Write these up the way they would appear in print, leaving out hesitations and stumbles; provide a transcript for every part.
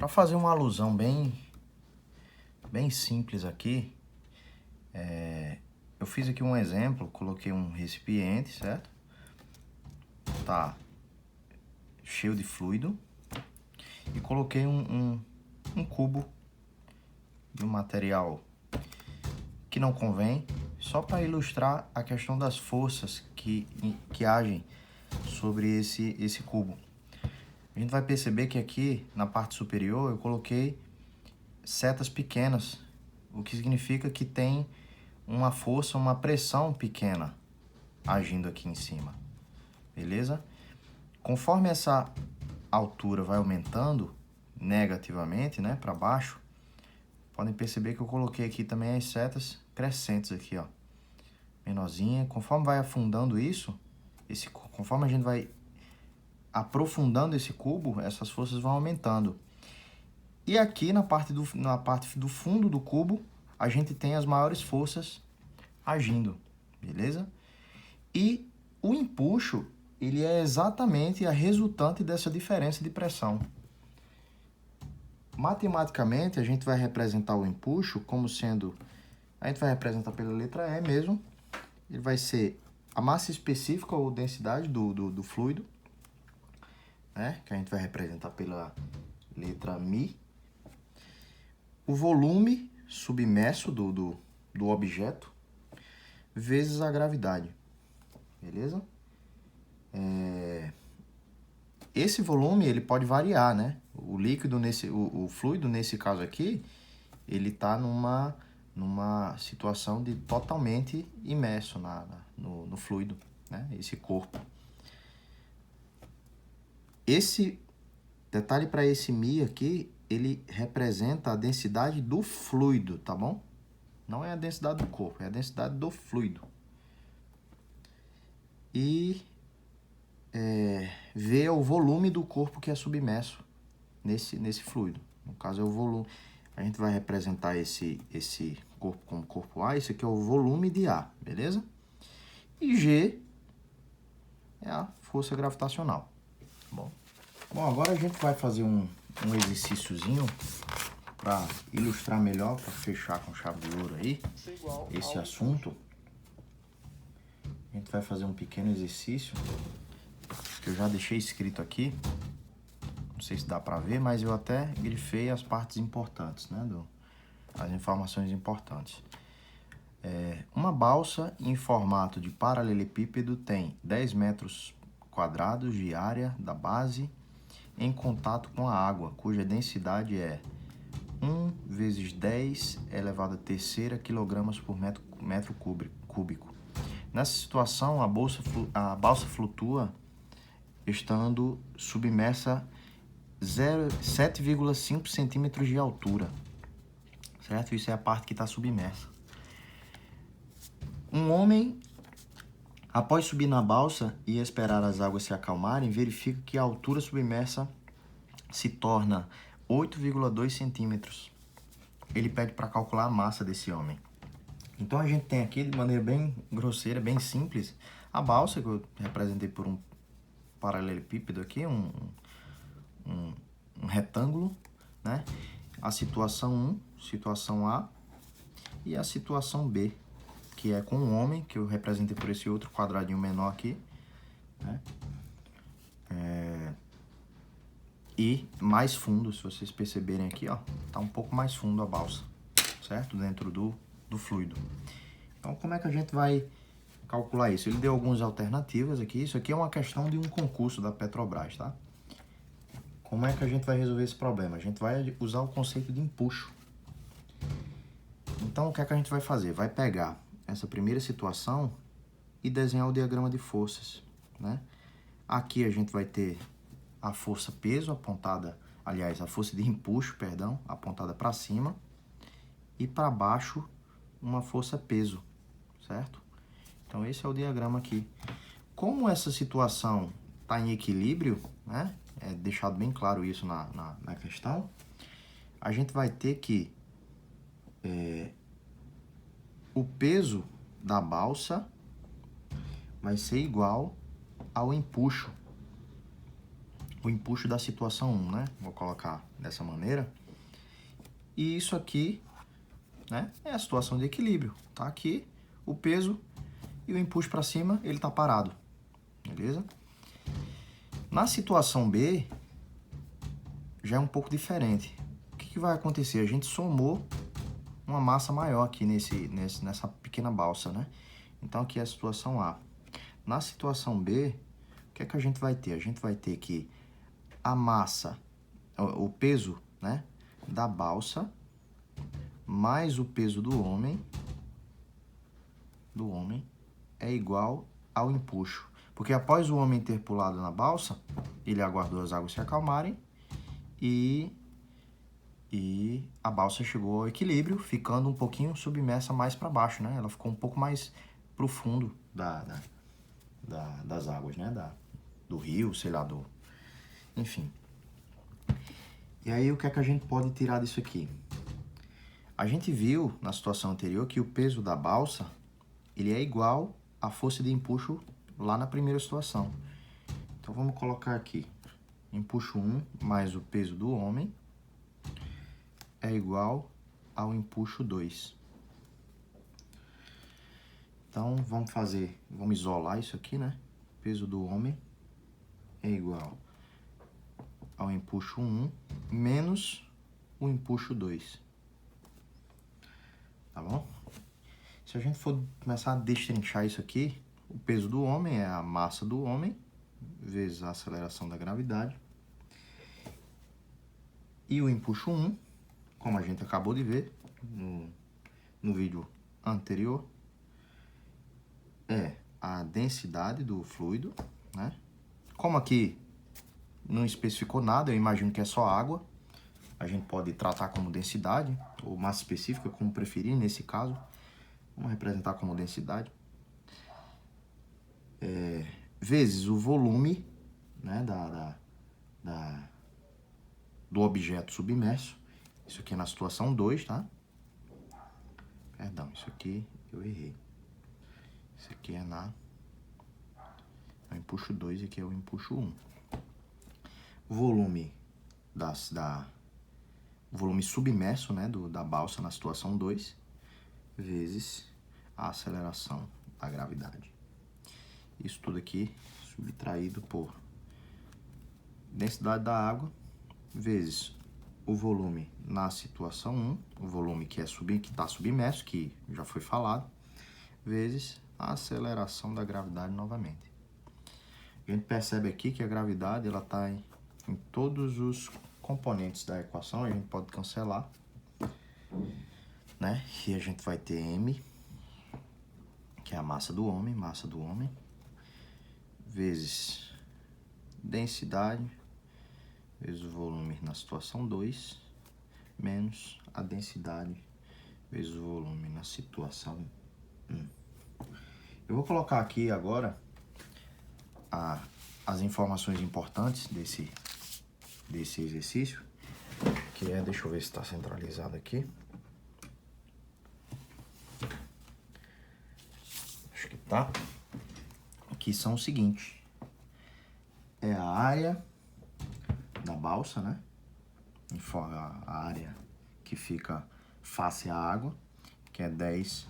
Para fazer uma alusão bem simples aqui, eu fiz aqui um exemplo, coloquei um recipiente, certo? Tá cheio de fluido e coloquei um cubo de um material que não convém, só para ilustrar a questão das forças que agem sobre esse cubo. A gente vai perceber que aqui na parte superior eu coloquei setas pequenas, o que significa que tem uma força, uma pressão pequena agindo aqui em cima, beleza? Conforme essa altura vai aumentando negativamente, né, para baixo, podem perceber que eu coloquei aqui também as setas crescentes aqui, ó, menorzinha. Conforme vai afundando isso, conforme a gente vai aprofundando esse cubo, essas forças vão aumentando. E aqui na parte do fundo do cubo, a gente tem as maiores forças agindo, beleza? E o empuxo, ele é exatamente a resultante dessa diferença de pressão. Matematicamente, a gente vai representar o empuxo como sendo... A gente vai representar pela letra E mesmo. Ele vai ser a massa específica ou densidade do fluido, né? Que a gente vai representar pela letra Mi. O volume submerso do objeto vezes a gravidade, beleza? Esse volume ele pode variar, né? O líquido o fluido nesse caso aqui, ele está numa situação de totalmente imerso no fluido, né? Esse corpo. Esse detalhe para esse Mi aqui, ele representa a densidade do fluido, tá bom? Não é a densidade do corpo, é a densidade do fluido. E V é o volume do corpo que é submerso nesse fluido. No caso é o volume. A gente vai representar esse corpo como corpo A. Isso aqui é o volume de A, beleza? E G é a força gravitacional. Bom, agora a gente vai fazer um exercíciozinho para ilustrar melhor, para fechar com chave de ouro aí esse assunto. A gente vai fazer um pequeno exercício que eu já deixei escrito aqui. Não sei se dá para ver, mas eu até grifei as partes importantes, né? As informações importantes. Uma balsa em formato de paralelepípedo tem 10 metros quadrados de área da base em contato com a água, cuja densidade é 1 vezes 10 elevado à terceira quilogramas por metro cúbico. Nessa situação, a balsa flutua estando submersa 7,5 centímetros de altura, certo? Isso é a parte que está submersa. Um homem, após subir na balsa e esperar as águas se acalmarem, verifica que a altura submersa se torna 8,2 centímetros. Ele pede para calcular a massa desse homem. Então a gente tem aqui, de maneira bem grosseira, bem simples, a balsa, que eu representei por um paralelepípedo aqui, um retângulo, né? A situação 1, situação A, e a situação B, que é com o homem, que eu representei por esse outro quadradinho menor aqui, né? E mais fundo, se vocês perceberem aqui, ó, tá um pouco mais fundo a balsa, certo? Dentro do fluido. Então, como é que a gente vai calcular isso? Ele deu algumas alternativas aqui. Isso aqui é uma questão de um concurso da Petrobras, tá? Como é que a gente vai resolver esse problema? A gente vai usar o conceito de empuxo. Então, o que é que a gente vai fazer? Vai pegar essa primeira situação e desenhar o diagrama de forças, né? Aqui a gente vai ter a força peso apontada, aliás, a força de empuxo, perdão, apontada para cima, e para baixo uma força peso, certo? Então esse é o diagrama aqui. Como essa situação está em equilíbrio, né? É deixado bem claro isso na questão, a gente vai ter que o peso da balsa vai ser igual ao empuxo, o empuxo da situação 1, né? Vou colocar dessa maneira. E isso aqui, né, é a situação de equilíbrio. Tá aqui o peso e o empuxo para cima, ele tá parado. Beleza? Na situação B, já é um pouco diferente. O que vai acontecer? A gente somou uma massa maior aqui nessa pequena balsa, né? Então, aqui é a situação A. Na situação B, o que é que a gente vai ter? A gente vai ter que a massa, o peso, né, da balsa, mais o peso do homem é igual ao empuxo. Porque após o homem ter pulado na balsa, ele aguardou as águas se acalmarem e a balsa chegou ao equilíbrio, ficando um pouquinho submersa mais para baixo, né? Ela ficou um pouco mais pro fundo das águas, né? Do rio, sei lá, enfim. E aí, o que é que a gente pode tirar disso aqui? A gente viu, na situação anterior, que o peso da balsa, ele é igual à força de empuxo lá na primeira situação. Então, vamos colocar aqui. Empuxo 1 mais o peso do homem é igual ao empuxo 2. Então, vamos isolar isso aqui, né? Peso do homem é igual ao empuxo 1 menos o empuxo 2. Tá bom? Se a gente for começar a destrinchar isso aqui, o peso do homem é a massa do homem vezes a aceleração da gravidade. E o empuxo 1, como a gente acabou de ver no vídeo anterior, é a densidade do fluido, né? Como aqui não especificou nada, eu imagino que é só água. A gente pode tratar como densidade, ou massa específica, como preferir nesse caso. Vamos representar como densidade. Vezes o volume, né, do objeto submerso. Isso aqui é na situação 2, tá? Perdão, isso aqui eu errei. Isso aqui é o empuxo 2 e aqui é o empuxo 1. O volume volume submerso, né, da balsa na situação 2, vezes a aceleração da gravidade. Isso tudo aqui subtraído por densidade da água, vezes o volume na situação 1, o volume que está submerso, que já foi falado, vezes a aceleração da gravidade novamente. A gente percebe aqui que a gravidade está em todos os componentes da equação, a gente pode cancelar, né? E a gente vai ter M, que é a massa do homem, vezes densidade, vezes o volume na situação 2, menos a densidade vezes o volume na situação 1. Eu vou colocar aqui agora as informações importantes desse exercício, que é, deixa eu ver se está centralizado aqui. Acho que tá. Que são o seguinte: é a área da balsa, né? A área que fica face à água, que é 10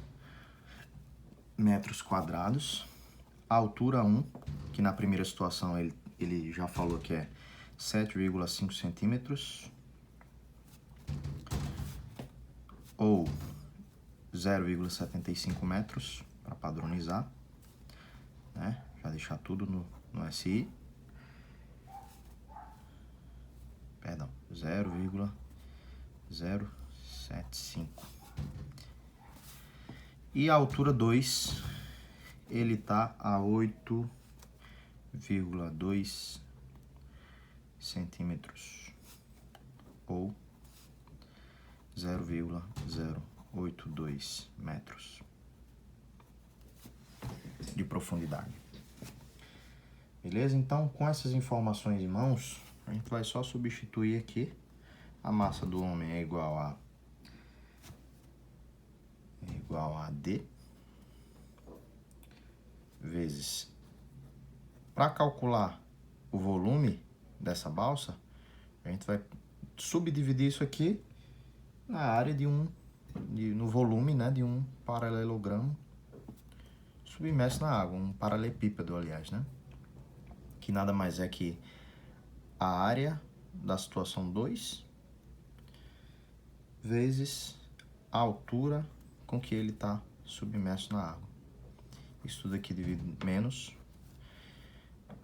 metros quadrados. A altura 1, que na primeira situação ele já falou que é 7,5 centímetros, ou 0,75 metros, para padronizar, né? Já deixar tudo no SI. Perdão, 0,075. E a altura 2, ele tá a 8,2 centímetros, ou 0,082 metros de profundidade. Beleza? Então, com essas informações em mãos, a gente vai só substituir aqui. A massa do homem é igual a D vezes, para calcular o volume, dessa balsa, a gente vai subdividir isso aqui na área no volume, né, de um paralelogramo submerso na água, um paralelepípedo, aliás, né? Que nada mais é que a área da situação 2 vezes a altura com que ele está submerso na água. Isso tudo aqui divide menos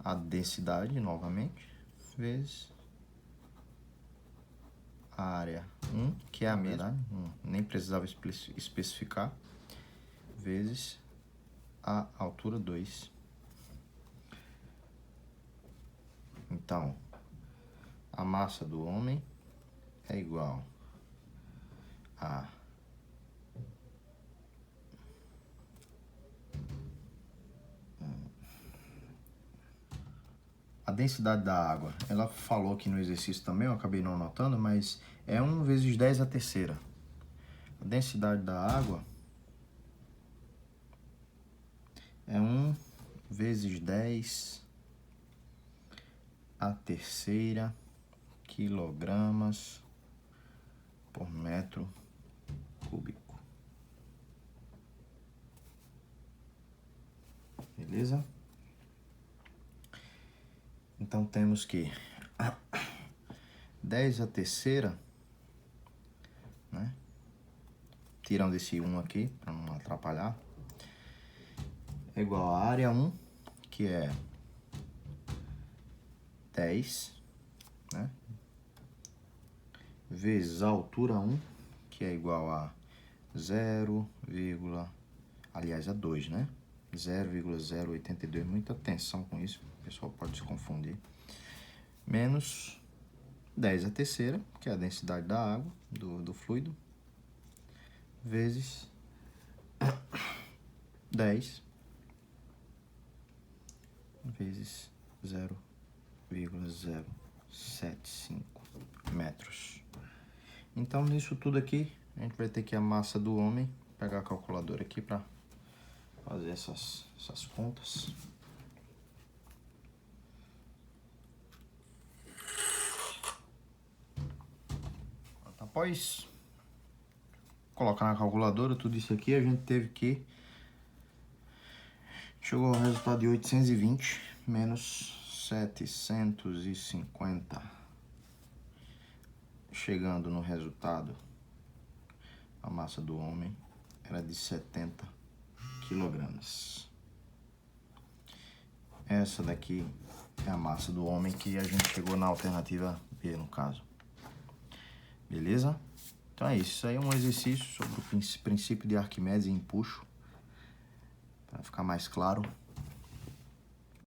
a densidade, novamente, vezes a área 1, que é a mesma, nem precisava especificar, vezes a altura 2. Então, a massa do homem é igual a densidade da água. Ela falou aqui no exercício também, eu acabei não anotando, mas é 1 vezes 10 a terceira. A densidade da água é 1 vezes 10 a terceira quilogramas por metro cúbico. Beleza? Então temos que 10 a terceira, né? Tirando esse 1 aqui, para não atrapalhar, é igual a área 1, que é 10, né? Vezes a altura 1, que é igual a 0, aliás, a 2, né? 0,082, muita atenção com isso, o pessoal pode se confundir. Menos 10 a terceira, que é a densidade da água, do fluido, vezes 10 vezes 0,075 metros. Então, nisso tudo aqui, a gente vai ter que a massa do homem, pegar a calculadora aqui para fazer essas contas. Após colocar na calculadora tudo isso aqui, a gente teve que... Chegou ao resultado de 820 menos 750. Chegando no resultado, a massa do homem era de 70 quilogramas. Essa daqui é a massa do homem que a gente chegou na alternativa B, no caso. Beleza? Então é isso. Isso aí é um exercício sobre o princípio de Arquimedes e empuxo, para ficar mais claro.